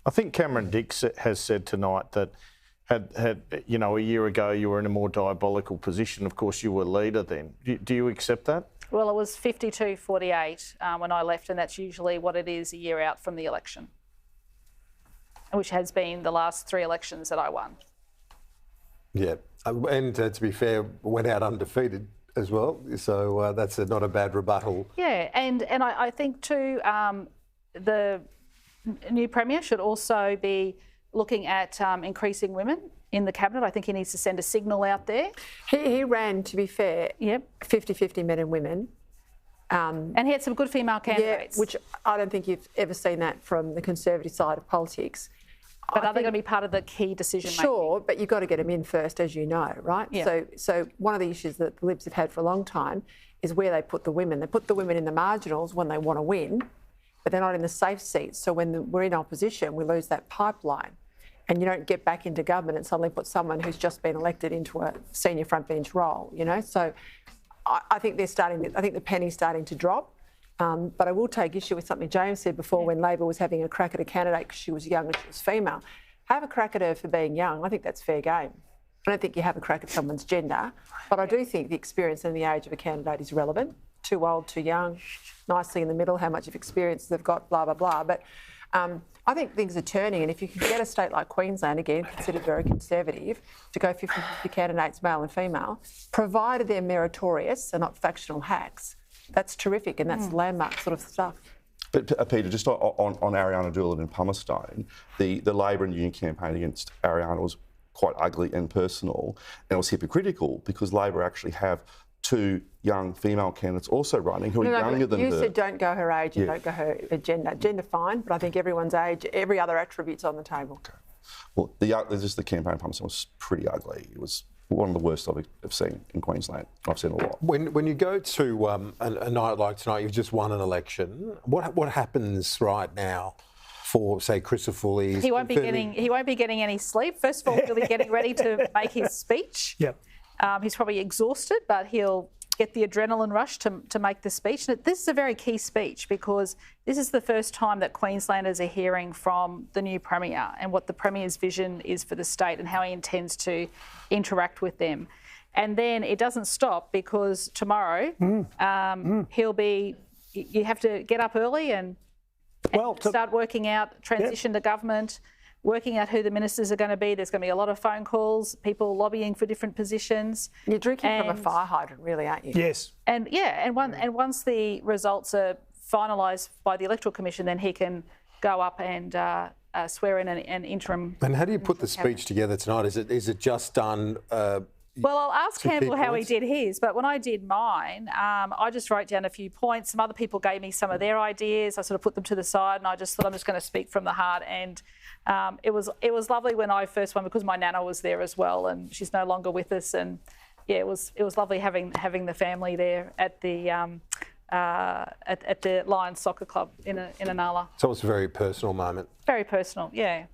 I think Cameron Dix has said tonight that had you know, a year ago you were in a more diabolical position. Of course, you were leader then. Do you accept that? Well, it was 52-48 when I left, and that's usually what it is a year out from the election, which has been the last 3 elections that I won. Yeah, and to be fair, went out undefeated as well, so that's not a bad rebuttal. Yeah, and I think too, the new Premier should also be looking at increasing women in the cabinet. I think he needs to send a signal out there. He ran, to be fair, 50-50 men and women. And he had some good female candidates. Yeah, which I don't think you've ever seen that from the Conservative side of politics. But are they going to be part of the key decision making? Sure, but you've got to get them in first, as you know, right? Yeah. So one of the issues that the Libs have had for a long time is where they put the women. They put the women in the marginals when they want to win, but they're not in the safe seats. So when we're in opposition, we lose that pipeline. And you don't get back into government and suddenly put someone who's just been elected into a senior front bench role, you know? So I think I think the penny's starting to drop. But I will take issue with something James said before when Labor was having a crack at a candidate because she was young and she was female. Have a crack at her for being young. I think that's fair game. I don't think you have a crack at someone's gender, but I do think the experience and the age of a candidate is relevant. Too old, too young, nicely in the middle, how much of experience they've got, blah, blah, blah. But I think things are turning, and if you can get a state like Queensland, again, considered very conservative, to go 50-50 candidates, male and female, provided they're meritorious and not factional hacks, that's terrific, and that's landmark sort of stuff. But Peter, just on Ariana Doolan and Palmerstone, the Labor and Union campaign against Ariana was quite ugly and personal, and it was hypocritical because Labor actually have 2 young female candidates also running who are younger than her. You said don't go her age and don't go her gender. Gender fine, but I think everyone's age, every other attribute's on the table. Okay. Well, the campaign Palmerstone was pretty ugly. It was one of the worst I've seen in Queensland. I've seen a lot. When you go to a night like tonight, you've just won an election. What happens right now for, say, Christopher Foley's? He won't be getting any sleep. First of all, he'll be getting ready to make his speech. Yep. He's probably exhausted, but he'll get the adrenaline rush to make the speech. And this is a very key speech because this is the first time that Queenslanders are hearing from the new Premier and what the Premier's vision is for the state and how he intends to interact with them. And then it doesn't stop because tomorrow he'll be... You have to get up early and start working out transition to government, working out who the ministers are going to be. There's going to be a lot of phone calls, people lobbying for different positions. You're drinking from a fire hydrant, really, aren't you? Yes. And once the results are finalised by the Electoral Commission, then he can go up and swear in an interim. And how do you put the speech together tonight? Is it just done? Well, I'll ask Campbell how he did his, but when I did mine, I just wrote down a few points. Some other people gave me some of their ideas. I sort of put them to the side, and I just thought I'm just going to speak from the heart. And it was lovely when I first won because my nana was there as well, and she's no longer with us. And yeah, it was lovely having the family there at the Lions Soccer Club in Inala. So it's a very personal moment. Very personal, yeah.